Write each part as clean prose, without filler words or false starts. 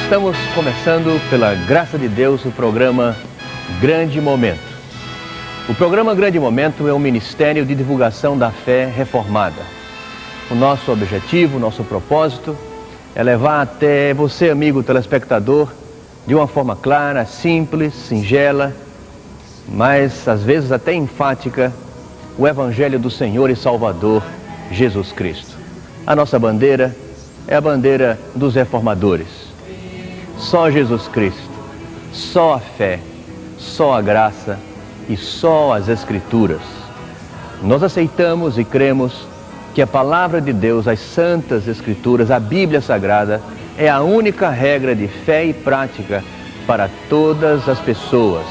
Estamos começando, pela graça de Deus, o programa Grande Momento. O programa Grande Momento é um ministério de divulgação da fé reformada. O nosso objetivo, o nosso propósito é levar até você, amigo telespectador, de uma forma clara, simples, singela, mas às vezes até enfática, o Evangelho do Senhor e Salvador Jesus Cristo. A nossa bandeira é a bandeira dos reformadores. Só Jesus Cristo, só a fé, só a graça e só as Escrituras. Nós aceitamos e cremos que a Palavra de Deus, as Santas Escrituras, a Bíblia Sagrada, é a única regra de fé e prática para todas as pessoas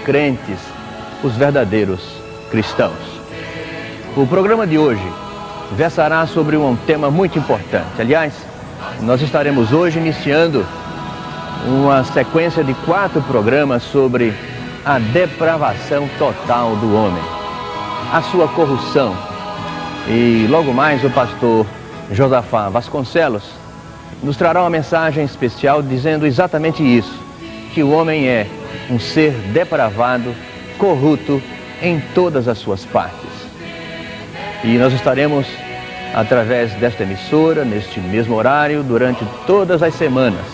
crentes, os verdadeiros cristãos. O programa de hoje versará sobre um tema muito importante. Aliás, nós estaremos hoje iniciando uma sequência de 4 programas sobre a depravação total do homem, a sua corrupção. E logo mais o pastor Josafá Vasconcelos nos trará uma mensagem especial dizendo exatamente isso, que o homem é um ser depravado, corrupto em todas as suas partes. E nós estaremos, através desta emissora, neste mesmo horário, durante todas as semanas,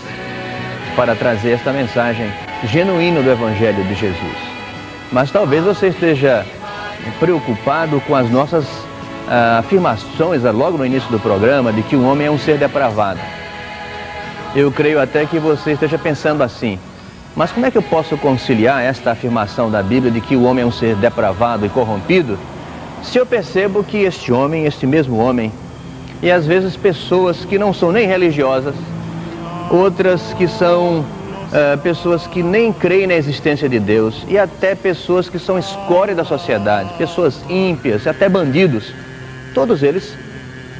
para trazer esta mensagem genuína do Evangelho de Jesus. Mas talvez você esteja preocupado com as nossas afirmações logo no início do programa de que o homem é um ser depravado. Eu creio até que você esteja pensando assim: mas como é que eu posso conciliar esta afirmação da Bíblia de que o homem é um ser depravado e corrompido, se eu percebo que este mesmo homem, e às vezes pessoas que não são nem religiosas, outras que são pessoas que nem creem na existência de Deus, e até pessoas que são escória da sociedade, pessoas ímpias, até bandidos, todos eles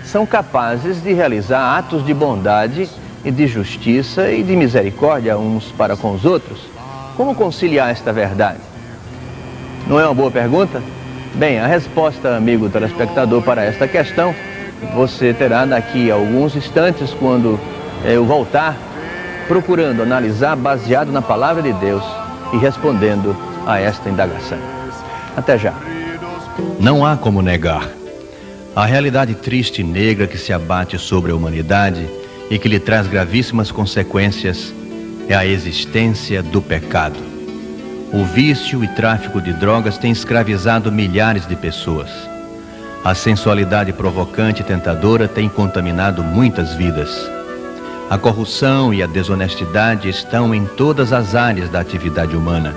são capazes de realizar atos de bondade e de justiça e de misericórdia uns para com os outros. Como conciliar esta verdade? Não é uma boa pergunta? Bem, a resposta, amigo telespectador, para esta questão você terá daqui a alguns instantes, quando eu voltar, procurando analisar baseado na Palavra de Deus e respondendo a esta indagação. Até já. Não há como negar. A realidade triste e negra que se abate sobre a humanidade e que lhe traz gravíssimas consequências é a existência do pecado. O vício e tráfico de drogas têm escravizado milhares de pessoas. A sensualidade provocante e tentadora tem contaminado muitas vidas. A corrupção e a desonestidade estão em todas as áreas da atividade humana.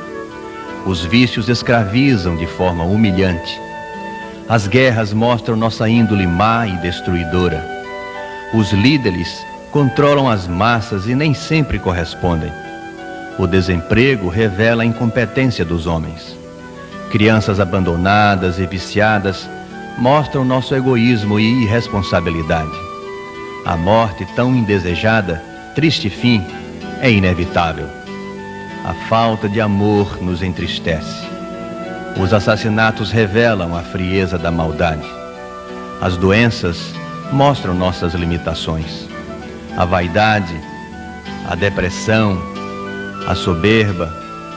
Os vícios escravizam de forma humilhante. As guerras mostram nossa índole má e destruidora. Os líderes controlam as massas e nem sempre correspondem. O desemprego revela a incompetência dos homens. Crianças abandonadas e viciadas mostram nosso egoísmo e irresponsabilidade. A morte tão indesejada, triste fim, é inevitável. A falta de amor nos entristece. Os assassinatos revelam a frieza da maldade. As doenças mostram nossas limitações. A vaidade, a depressão, a soberba,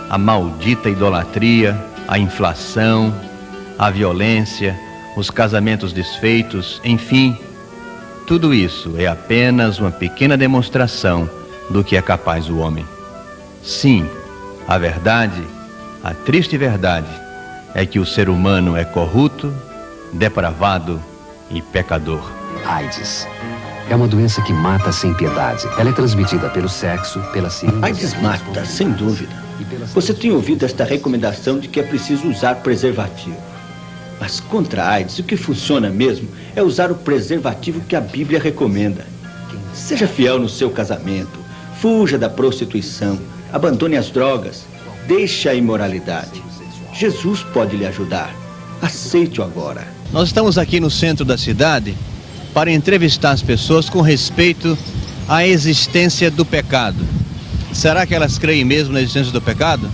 a maldita idolatria, a inflação, a violência, os casamentos desfeitos, enfim, tudo isso é apenas uma pequena demonstração do que é capaz o homem. Sim, a verdade, a triste verdade, é que o ser humano é corrupto, depravado e pecador. AIDS é uma doença que mata sem piedade. Ela é transmitida pelo sexo, pela seringa. AIDS mata, sem dúvida. Você tem ouvido esta recomendação de que é preciso usar preservativo. Mas contra a AIDS, o que funciona mesmo é usar o preservativo que a Bíblia recomenda. Seja fiel no seu casamento, fuja da prostituição, abandone as drogas, deixe a imoralidade. Jesus pode lhe ajudar. Aceite-o agora. Nós estamos aqui no centro da cidade para entrevistar as pessoas com respeito à existência do pecado. Será que elas creem mesmo na existência do pecado?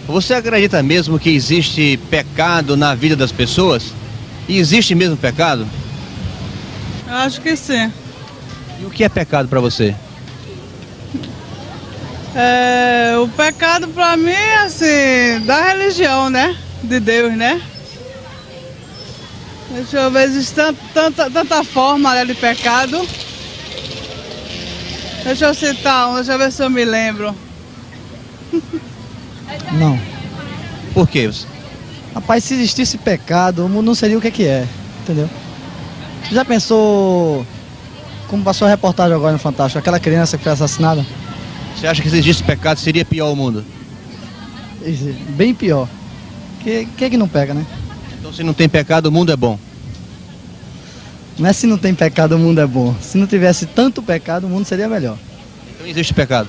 Você acredita mesmo que existe pecado na vida das pessoas? E existe mesmo pecado? Eu acho que sim. E o que é pecado para você? O pecado para mim é assim, da religião, né? De Deus, né? Deixa eu ver, existe tanta forma, né, de pecado. Deixa eu citar um, deixa eu ver se eu me lembro. Não. Por quê? Rapaz, se existisse pecado, o mundo não seria o que é, entendeu? Você já pensou, como passou a reportagem agora no Fantástico, aquela criança que foi assassinada? Você acha que se existisse pecado seria pior o mundo? Bem pior. Que não pega, né? Então se não tem pecado, o mundo é bom. Não é se não tem pecado, o mundo é bom. Se não tivesse tanto pecado, o mundo seria melhor. Então existe pecado.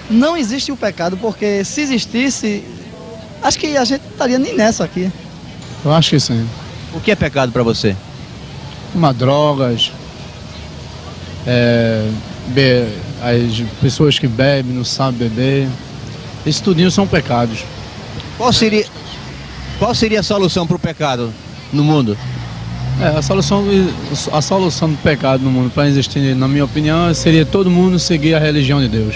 Não existe o pecado, porque se existisse, acho que a gente não estaria nem nessa aqui. Eu acho que sim. O que é pecado para você? Fumar drogas, as pessoas que bebem, não sabem beber, esses tudinhos são pecados. Qual seria a solução para o pecado no mundo? A solução do pecado no mundo, para existir, na minha opinião, seria todo mundo seguir a religião de Deus.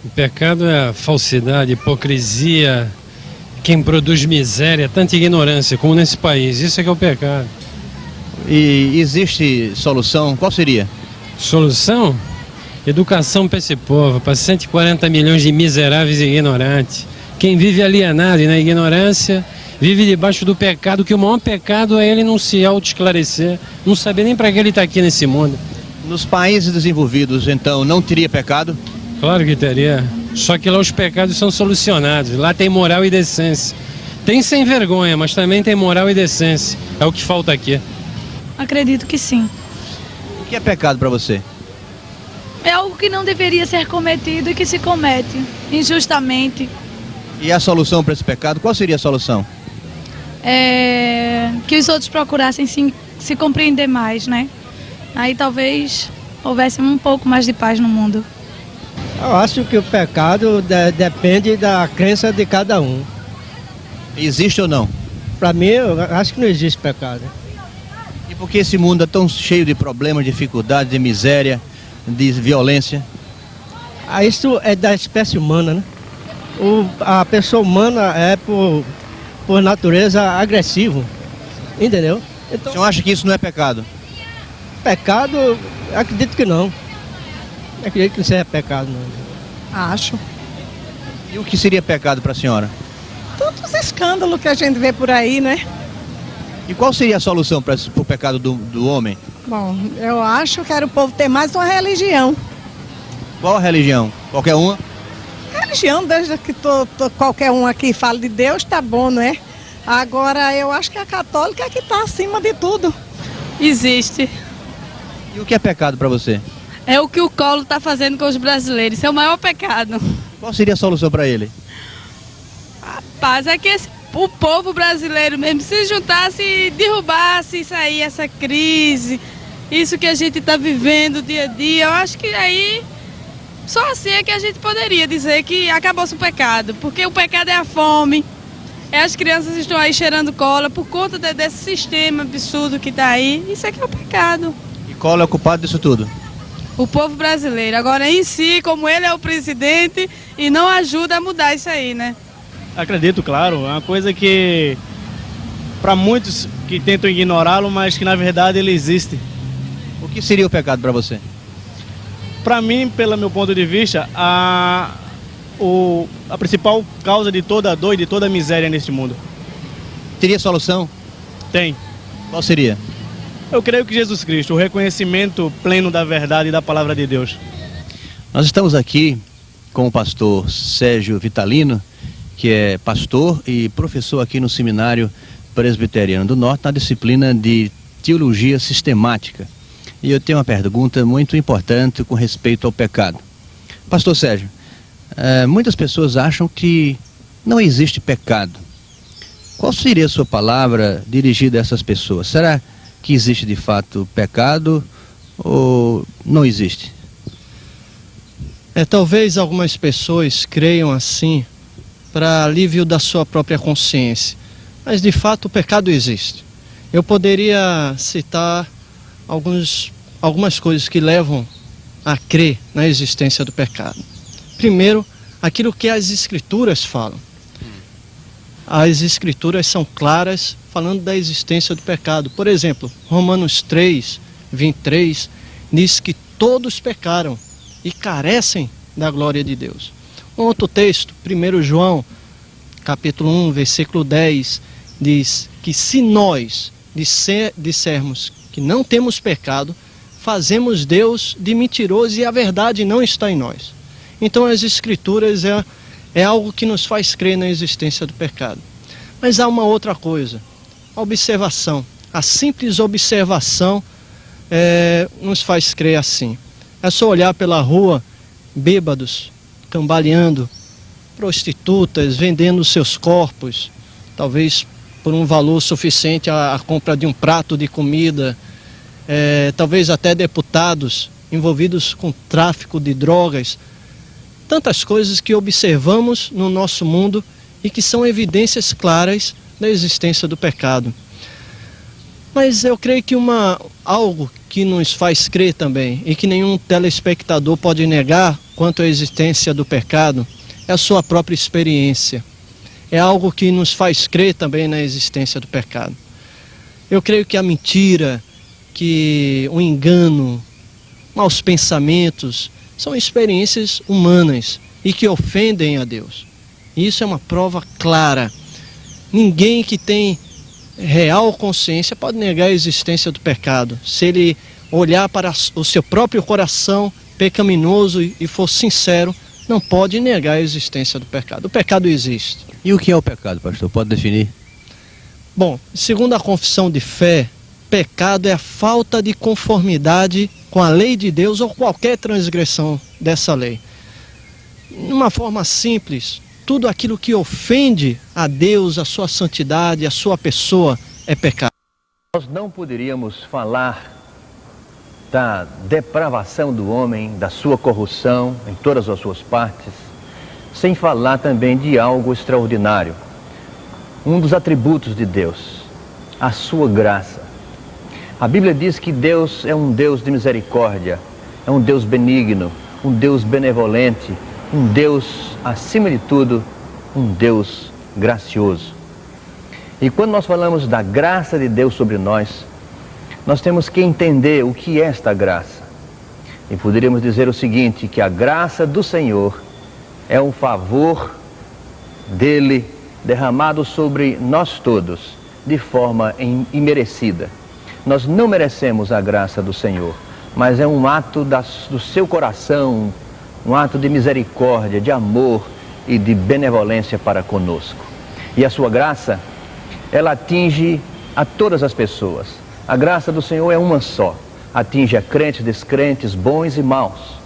O pecado é a falsidade, hipocrisia, quem produz miséria, tanta ignorância como nesse país. Isso é que é o pecado. E existe solução? Qual seria? Solução? Educação para esse povo, para 140 milhões de miseráveis e ignorantes. Quem vive alienado e na ignorância, vive debaixo do pecado, que o maior pecado é ele não se auto-esclarecer, não saber nem para que ele está aqui nesse mundo. Nos países desenvolvidos, então, não teria pecado? Claro que teria. Só que lá os pecados são solucionados. Lá tem moral e decência. Tem sem vergonha, mas também tem moral e decência. É o que falta aqui. Acredito que sim. O que é pecado para você? É algo que não deveria ser cometido e que se comete injustamente. E a solução para esse pecado, qual seria a solução? Que os outros procurassem se compreender mais, né? Aí talvez houvesse um pouco mais de paz no mundo. Eu acho que o pecado depende da crença de cada um. Existe ou não? Para mim, eu acho que não existe pecado. E por que esse mundo é tão cheio de problemas, dificuldades, de miséria, de violência? Isso é da espécie humana, né? A pessoa humana é, por natureza, agressivo, entendeu? Então, O senhor acha que isso não é pecado? pecado, acredito que não. Acredito que não seja pecado, não. Acho. E o que seria pecado para a senhora? Tantos escândalos que a gente vê por aí, né? E qual seria a solução para o pecado do homem? Bom, eu acho que era o povo ter mais uma religião. Qual a religião? Qualquer uma? Religião, desde que qualquer um aqui fala de Deus, tá bom, né? Agora, eu acho que a católica é que tá acima de tudo. Existe. E o que é pecado para você? É o que o Collor está fazendo com os brasileiros. Isso é o maior pecado. Qual seria a solução para ele? Rapaz, é que o povo brasileiro mesmo se juntasse e derrubasse isso aí, essa crise, isso que a gente está vivendo dia a dia. Eu acho que aí, só assim é que a gente poderia dizer que acabou-se o pecado. Porque o pecado é a fome, as crianças estão aí cheirando cola por conta desse sistema absurdo que está aí. Isso é que é o pecado. E Collor é o culpado disso tudo? O povo brasileiro. Agora, em si, como ele é o presidente, e não ajuda a mudar isso aí, né? Acredito, claro. É uma coisa que, para muitos que tentam ignorá-lo, mas que na verdade ele existe. O que seria o pecado para você? Para mim, pelo meu ponto de vista, a principal causa de toda a dor e de toda a miséria neste mundo. Teria solução? Tem. Qual seria? Eu creio que Jesus Cristo, o reconhecimento pleno da verdade e da palavra de Deus. Nós estamos aqui com o pastor Sérgio Vitalino, que é pastor e professor aqui no Seminário Presbiteriano do Norte, na disciplina de Teologia Sistemática. E eu tenho uma pergunta muito importante com respeito ao pecado. Pastor Sérgio, muitas pessoas acham que não existe pecado. Qual seria a sua palavra dirigida a essas pessoas? Será que existe de fato pecado ou não existe? Talvez algumas pessoas creiam assim para alívio da sua própria consciência, mas de fato o pecado existe. Eu poderia citar alguns algumas coisas que levam a crer na existência do pecado. Primeiro, aquilo que as Escrituras falam. As Escrituras são claras falando da existência do pecado. Por exemplo, Romanos 3, 23, diz que todos pecaram e carecem da glória de Deus. Um outro texto, 1 João, capítulo 1, versículo 10, diz que se nós dissermos que não temos pecado, fazemos Deus de mentiroso e a verdade não está em nós. Então as Escrituras é algo que nos faz crer na existência do pecado. Mas há uma outra coisa, a observação. A simples observação nos faz crer assim. É só olhar pela rua, bêbados, cambaleando, prostitutas vendendo seus corpos, talvez por um valor suficiente à compra de um prato de comida, talvez até deputados envolvidos com tráfico de drogas. Tantas coisas que observamos no nosso mundo e que são evidências claras da existência do pecado. Mas eu creio que algo que nos faz crer também, e que nenhum telespectador pode negar quanto à existência do pecado, é a sua própria experiência. É algo que nos faz crer também na existência do pecado. Eu creio que a mentira, que o engano, maus pensamentos, são experiências humanas e que ofendem a Deus. Isso é uma prova clara. Ninguém que tem real consciência pode negar a existência do pecado. Se ele olhar para o seu próprio coração pecaminoso e for sincero, não pode negar a existência do pecado. O pecado existe. E o que é o pecado, pastor? Pode definir? Bom, segundo a confissão de fé, pecado é a falta de conformidade com a lei de Deus ou qualquer transgressão dessa lei. De uma forma simples, tudo aquilo que ofende a Deus, a sua santidade, a sua pessoa, é pecado. Nós não poderíamos falar da depravação do homem, da sua corrupção em todas as suas partes, sem falar também de algo extraordinário. Um dos atributos de Deus, a sua graça. A Bíblia diz que Deus é um Deus de misericórdia, é um Deus benigno, um Deus benevolente, um Deus, acima de tudo, um Deus gracioso. E quando nós falamos da graça de Deus sobre nós temos que entender o que é esta graça. E poderíamos dizer o seguinte, que a graça do Senhor é um favor dele derramado sobre nós todos, de forma imerecida. Nós não merecemos a graça do Senhor, mas é um ato do seu coração, um ato de misericórdia, de amor e de benevolência para conosco. E a sua graça, ela atinge a todas as pessoas. A graça do Senhor é uma só, atinge a crentes, descrentes, bons e maus.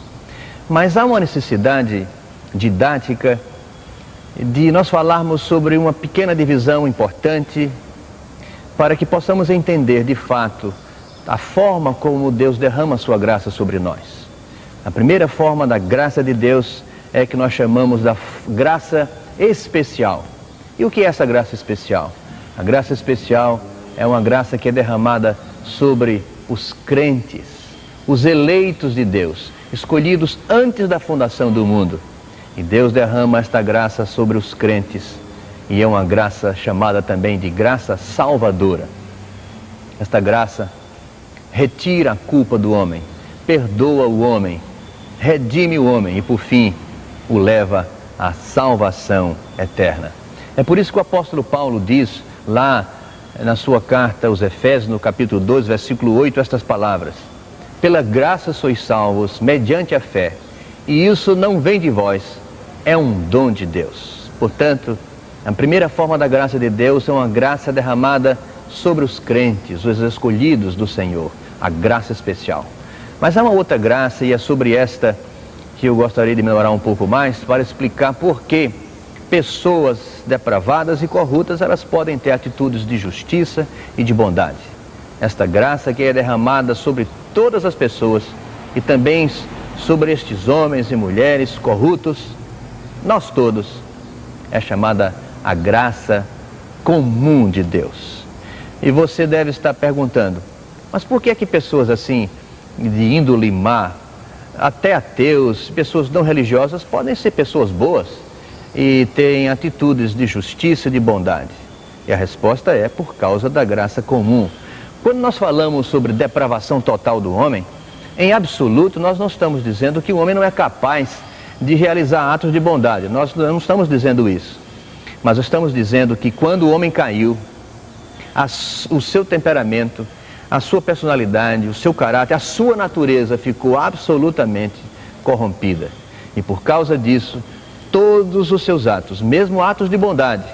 Mas há uma necessidade didática de nós falarmos sobre uma pequena divisão importante para que possamos entender de fato a forma como Deus derrama a sua graça sobre nós. A primeira forma da graça de Deus é que nós chamamos da graça especial. E o que é essa graça especial? A graça especial é uma graça que é derramada sobre os crentes, os eleitos de Deus, escolhidos antes da fundação do mundo. E Deus derrama esta graça sobre os crentes, e é uma graça chamada também de graça salvadora. Esta graça retira a culpa do homem, perdoa o homem, redime o homem e, por fim, o leva à salvação eterna. É por isso que o apóstolo Paulo diz lá na sua carta aos Efésios, no capítulo 2, versículo 8, estas palavras: pela graça sois salvos, mediante a fé, e isso não vem de vós, é um dom de Deus. Portanto, a primeira forma da graça de Deus é uma graça derramada sobre os crentes, os escolhidos do Senhor, a graça especial. Mas há uma outra graça, e é sobre esta que eu gostaria de melhorar um pouco mais, para explicar por que pessoas depravadas e corruptas, elas podem ter atitudes de justiça e de bondade. Esta graça que é derramada sobre todas as pessoas e também sobre estes homens e mulheres corruptos, nós todos, é chamada a graça comum de Deus. E você deve estar perguntando, mas por que é que pessoas assim de índole má, até ateus, pessoas não religiosas, podem ser pessoas boas e têm atitudes de justiça e de bondade. E a resposta é por causa da graça comum. Quando nós falamos sobre depravação total do homem, em absoluto nós não estamos dizendo que o homem não é capaz de realizar atos de bondade. Nós não estamos dizendo isso. Mas estamos dizendo que quando o homem caiu, o seu temperamento, a sua personalidade, o seu caráter, a sua natureza ficou absolutamente corrompida. E por causa disso, todos os seus atos, mesmo atos de bondade,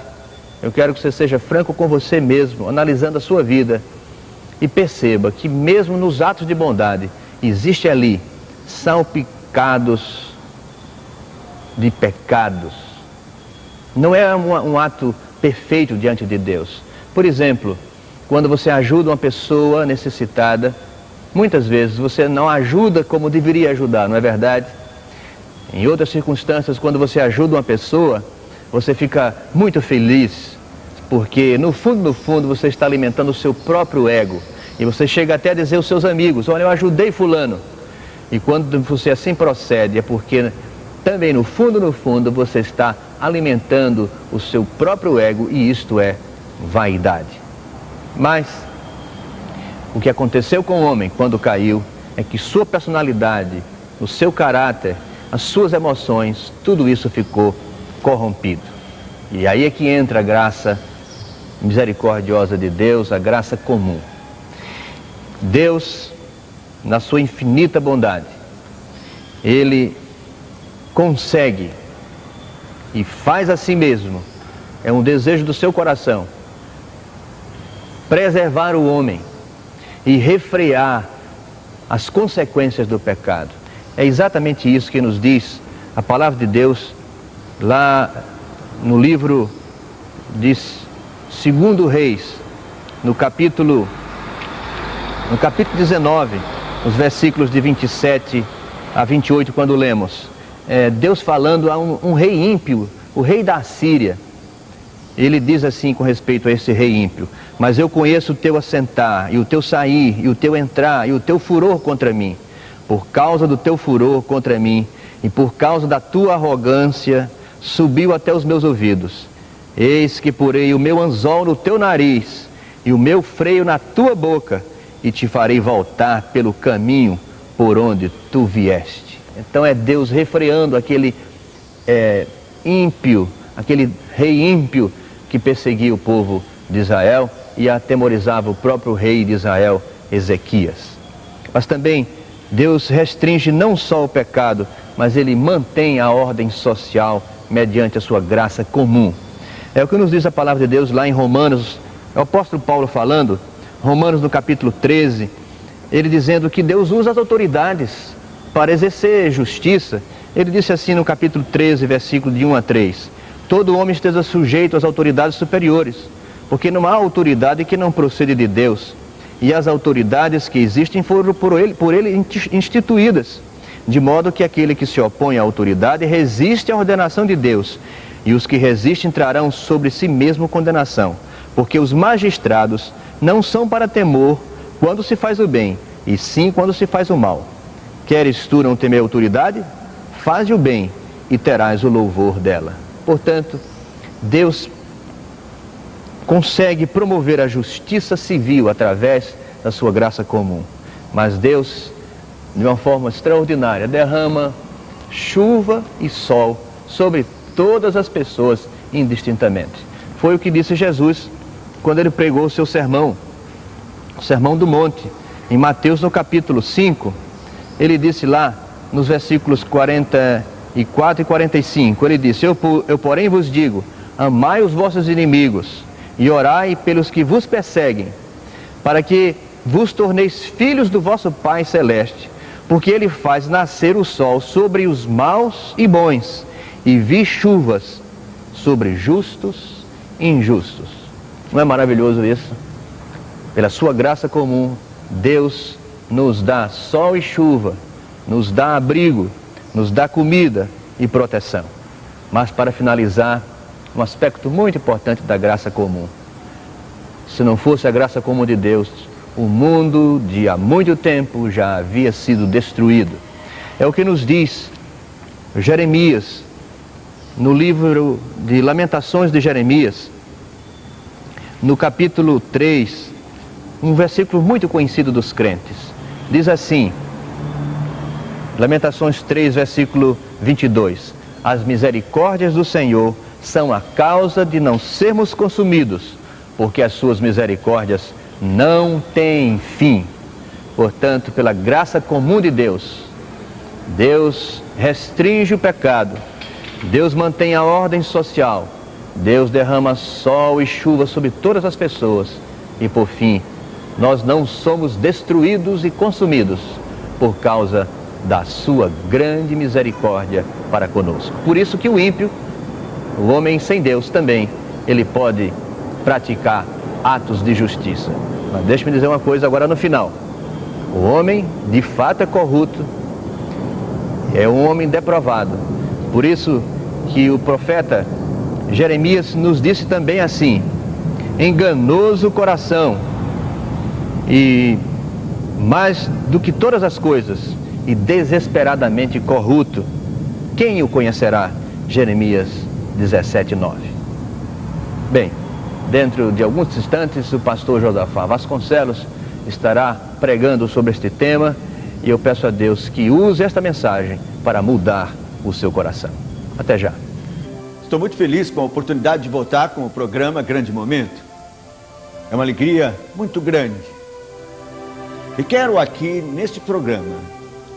eu quero que você seja franco com você mesmo, analisando a sua vida, e perceba que mesmo nos atos de bondade, existe ali salpicados de pecados. Não é um ato perfeito diante de Deus. Por exemplo, quando você ajuda uma pessoa necessitada, muitas vezes você não ajuda como deveria ajudar, não é verdade? Em outras circunstâncias, quando você ajuda uma pessoa, você fica muito feliz, porque no fundo você está alimentando o seu próprio ego. E você chega até a dizer aos seus amigos: olha, eu ajudei fulano. E quando você assim procede, é porque também no fundo você está alimentando o seu próprio ego, e isto é vaidade. Mas o que aconteceu com o homem quando caiu é que sua personalidade, o seu caráter, as suas emoções, tudo isso ficou corrompido. E aí é que entra a graça misericordiosa de Deus, a graça comum. Deus, na sua infinita bondade, Ele consegue e faz assim mesmo, é um desejo do seu coração, preservar o homem e refrear as consequências do pecado. É exatamente isso que nos diz a palavra de Deus lá no livro de 2 Reis, no capítulo 19, os versículos de 27 a 28, quando lemos, Deus falando a um rei ímpio, o rei da Assíria. Ele diz assim com respeito a esse rei ímpio: mas eu conheço o teu assentar, e o teu sair, e o teu entrar, e o teu furor contra mim. Por causa do teu furor contra mim, e por causa da tua arrogância, subiu até os meus ouvidos. Eis que porei o meu anzol no teu nariz, e o meu freio na tua boca, e te farei voltar pelo caminho por onde tu vieste. Então é Deus refreando aquele ímpio, aquele rei ímpio que perseguia o povo de Israel e atemorizava o próprio rei de Israel, Ezequias. Mas também Deus restringe não só o pecado, mas Ele mantém a ordem social mediante a sua graça comum. É o que nos diz a palavra de Deus lá em Romanos, é o apóstolo Paulo falando, Romanos no capítulo 13, ele dizendo que Deus usa as autoridades para exercer justiça. Ele disse assim no capítulo 13, versículo de 1 a 3, todo homem esteja sujeito às autoridades superiores, porque não há autoridade que não procede de Deus, e as autoridades que existem foram por ele instituídas, de modo que aquele que se opõe à autoridade resiste à ordenação de Deus, e os que resistem trarão sobre si mesmo condenação, porque os magistrados não são para temor quando se faz o bem, e sim quando se faz o mal. Queres tu não temer a autoridade? Faze o bem e terás o louvor dela. Portanto, Deus consegue promover a justiça civil através da sua graça comum. Mas Deus, de uma forma extraordinária, derrama chuva e sol sobre todas as pessoas indistintamente. Foi o que disse Jesus quando ele pregou o seu sermão, o Sermão do Monte, em Mateus no capítulo 5. Ele disse lá nos versículos 44 e 45, ele disse: eu porém vos digo, amai os vossos inimigos e orai pelos que vos perseguem, para que vos torneis filhos do vosso Pai Celeste, porque Ele faz nascer o sol sobre os maus e bons, e vi chuvas sobre justos e injustos. Não é maravilhoso isso? Pela sua graça comum, Deus nos dá sol e chuva, nos dá abrigo, nos dá comida e proteção. Mas para finalizar, um aspecto muito importante da graça comum. Se não fosse a graça comum de Deus, o mundo de há muito tempo já havia sido destruído. É o que nos diz Jeremias, no livro de Lamentações de Jeremias, no capítulo 3, um versículo muito conhecido dos crentes. Diz assim, Lamentações 3, versículo 22. As misericórdias do Senhor são a causa de não sermos consumidos, porque as suas misericórdias não têm fim. Portanto, pela graça comum de Deus, Deus restringe o pecado, Deus mantém a ordem social, Deus derrama sol e chuva sobre todas as pessoas e, por fim, nós não somos destruídos e consumidos por causa da sua grande misericórdia para conosco. Por isso que o ímpio, o homem sem Deus também, ele pode praticar atos de justiça. Mas deixe-me dizer uma coisa agora no final. O homem, de fato, é corrupto, é um homem deprovado. Por isso que o profeta Jeremias nos disse também assim, enganoso o coração e mais do que todas as coisas e desesperadamente corrupto, quem o conhecerá? Jeremias 17:9. Bem, dentro de alguns instantes o pastor Josafá Vasconcelos estará pregando sobre este tema e eu peço a Deus que use esta mensagem para mudar o seu coração. Até já. Estou muito feliz com a oportunidade de voltar com o programa Grande Momento. É uma alegria muito grande. E quero aqui, neste programa,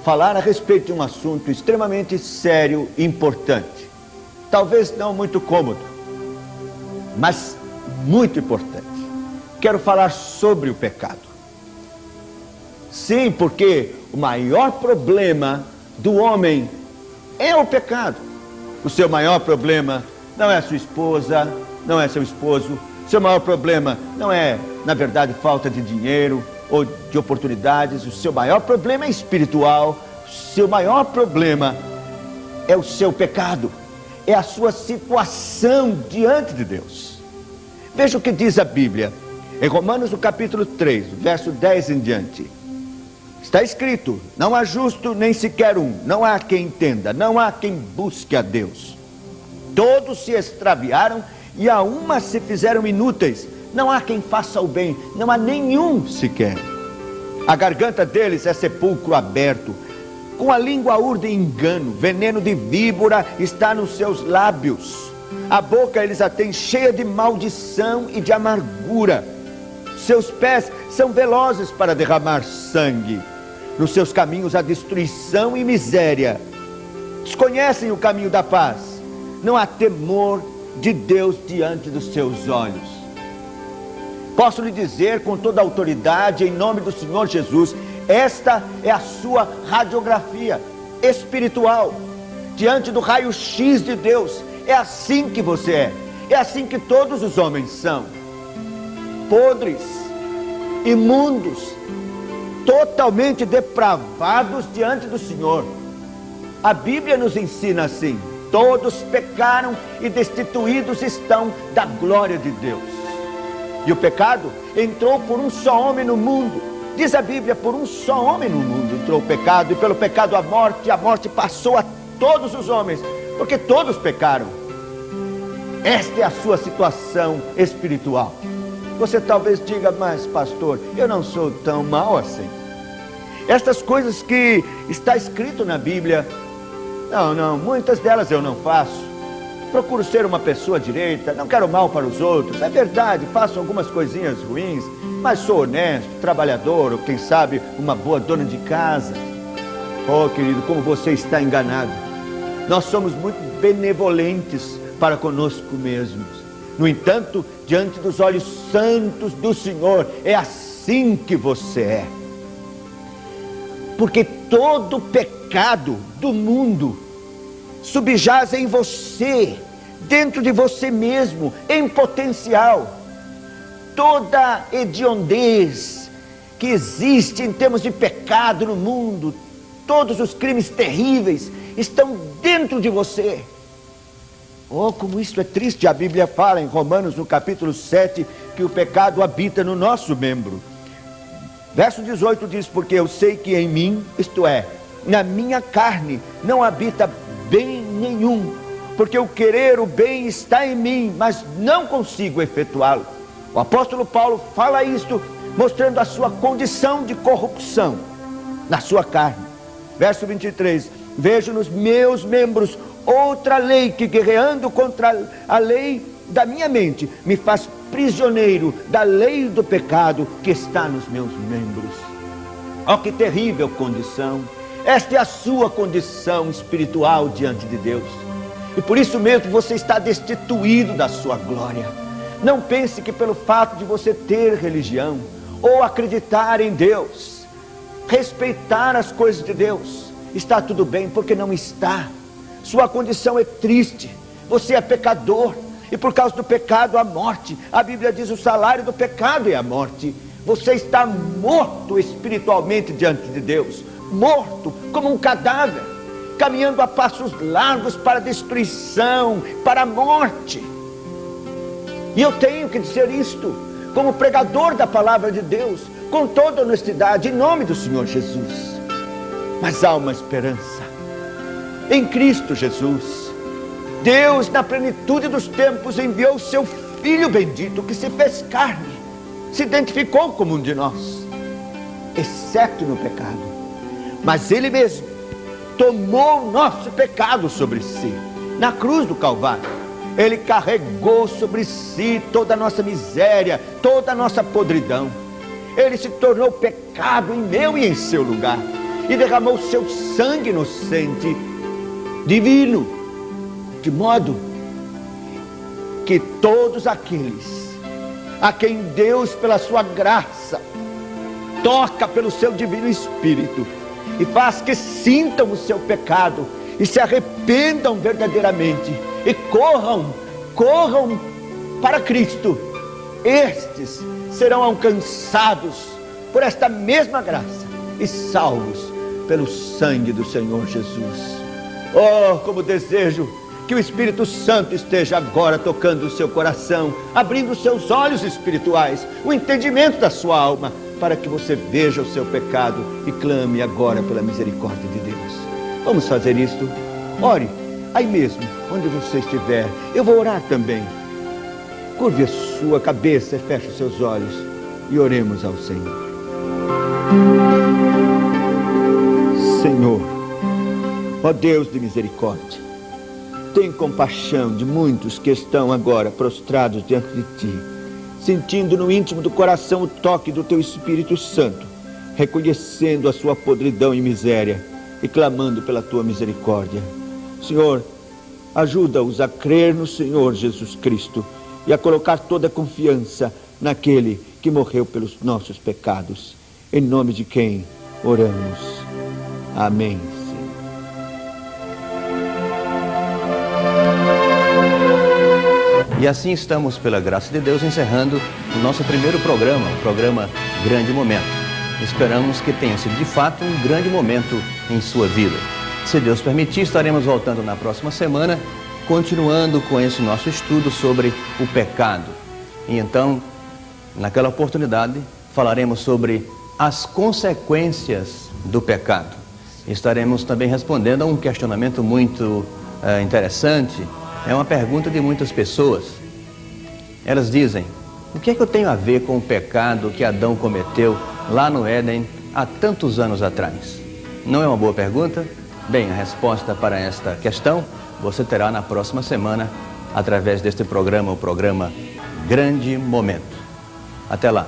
falar a respeito de um assunto extremamente sério e importante. Talvez não muito cômodo, mas muito importante. Quero falar sobre o pecado. Sim, porque o maior problema do homem é o pecado. O seu maior problema não é a sua esposa, não é seu esposo. O seu maior problema não é, na verdade, falta de dinheiro ou de oportunidades. O seu maior problema é espiritual. O seu maior problema é o seu pecado. É a sua situação diante de Deus. Veja o que diz a Bíblia. Em Romanos, no capítulo 3, verso 10 em diante. Está escrito, não há justo nem sequer um, não há quem entenda, não há quem busque a Deus. Todos se extraviaram e a uma se fizeram inúteis, não há quem faça o bem, não há nenhum sequer. A garganta deles é sepulcro aberto, com a língua urde engano, veneno de víbora está nos seus lábios. A boca eles a têm cheia de maldição e de amargura. Seus pés são velozes para derramar sangue. Nos seus caminhos há destruição e miséria. Desconhecem o caminho da paz. Não há temor de Deus diante dos seus olhos. Posso lhe dizer com toda a autoridade, em nome do Senhor Jesus, esta é a sua radiografia espiritual. Diante do raio-x de Deus. É assim que você é. É assim que todos os homens são. Podres, imundos, totalmente depravados diante do Senhor. A Bíblia nos ensina assim: todos pecaram e destituídos estão da glória de Deus. E o pecado entrou por um só homem no mundo. Diz a Bíblia, por um só homem no mundo entrou o pecado, e pelo pecado a morte passou a todos os homens, porque todos pecaram. Esta é a sua situação espiritual. Você talvez diga, mas pastor, eu não sou tão mau assim. Estas coisas que está escrito na Bíblia, não, muitas delas eu não faço. Procuro ser uma pessoa direita, não quero mal para os outros. É verdade, faço algumas coisinhas ruins, mas sou honesto, trabalhador, ou quem sabe uma boa dona de casa. Oh, querido, como você está enganado. Nós somos muito benevolentes para conosco mesmos. No entanto, diante dos olhos santos do Senhor, é assim que você é. Porque todo pecado do mundo subjaz em você, dentro de você mesmo, em potencial. Toda hediondez que existe em termos de pecado no mundo, todos os crimes terríveis estão dentro de você. Oh, como isso é triste. A Bíblia fala em Romanos, no capítulo 7, que o pecado habita no nosso membro. Verso 18 diz: porque eu sei que em mim, isto é, na minha carne, não habita bem nenhum, porque o querer o bem está em mim, mas não consigo efetuá-lo. O apóstolo Paulo fala isto, mostrando a sua condição de corrupção na sua carne. Verso 23: vejo nos meus membros outra lei que, guerreando contra a lei da minha mente, me faz prisioneiro da lei do pecado que está nos meus membros. Oh, que terrível condição! Esta é a sua condição espiritual diante de Deus. E por isso mesmo você está destituído da sua glória. Não pense que pelo fato de você ter religião, ou acreditar em Deus, respeitar as coisas de Deus, está tudo bem, porque não está. Sua condição é triste, você é pecador, e por causa do pecado a morte. A Bíblia diz: o salário do pecado é a morte. Você está morto espiritualmente diante de Deus, morto como um cadáver, caminhando a passos largos para a destruição, para a morte. E eu tenho que dizer isto como pregador da palavra de Deus, com toda honestidade, em nome do Senhor Jesus. Mas há uma esperança em Cristo Jesus. Deus, na plenitude dos tempos, enviou o seu Filho bendito, que se fez carne, se identificou como um de nós, exceto no pecado. Mas Ele mesmo tomou o nosso pecado sobre si, na cruz do Calvário. Ele carregou sobre si toda a nossa miséria, toda a nossa podridão. Ele se tornou pecado em meu e em seu lugar, e derramou o seu sangue inocente, divino, de modo que todos aqueles a quem Deus, pela sua graça, toca pelo seu divino Espírito e faz que sintam o seu pecado e se arrependam verdadeiramente e corram para Cristo, estes serão alcançados por esta mesma graça e salvos pelo sangue do Senhor Jesus. Oh, como desejo que o Espírito Santo esteja agora tocando o seu coração, abrindo os seus olhos espirituais, o entendimento da sua alma, para que você veja o seu pecado e clame agora pela misericórdia de Deus. Vamos fazer isto? Ore, aí mesmo, onde você estiver. Eu vou orar também. Curve a sua cabeça e feche os seus olhos e oremos ao Senhor. Senhor, ó Deus de misericórdia, tem compaixão de muitos que estão agora prostrados diante de Ti, sentindo no íntimo do coração o toque do Teu Espírito Santo, reconhecendo a sua podridão e miséria e clamando pela Tua misericórdia. Senhor, ajuda-os a crer no Senhor Jesus Cristo e a colocar toda a confiança naquele que morreu pelos nossos pecados. Em nome de quem oramos. Amém. E assim estamos, pela graça de Deus, encerrando o nosso primeiro programa, o programa Grande Momento. Esperamos que tenha sido de fato um grande momento em sua vida. Se Deus permitir, estaremos voltando na próxima semana, continuando com esse nosso estudo sobre o pecado. E então, naquela oportunidade, falaremos sobre as consequências do pecado. Estaremos também respondendo a um questionamento muito interessante. É uma pergunta de muitas pessoas. Elas dizem: o que é que eu tenho a ver com o pecado que Adão cometeu lá no Éden há tantos anos atrás? Não é uma boa pergunta? Bem, a resposta para esta questão você terá na próxima semana, através deste programa, o programa Grande Momento. Até lá!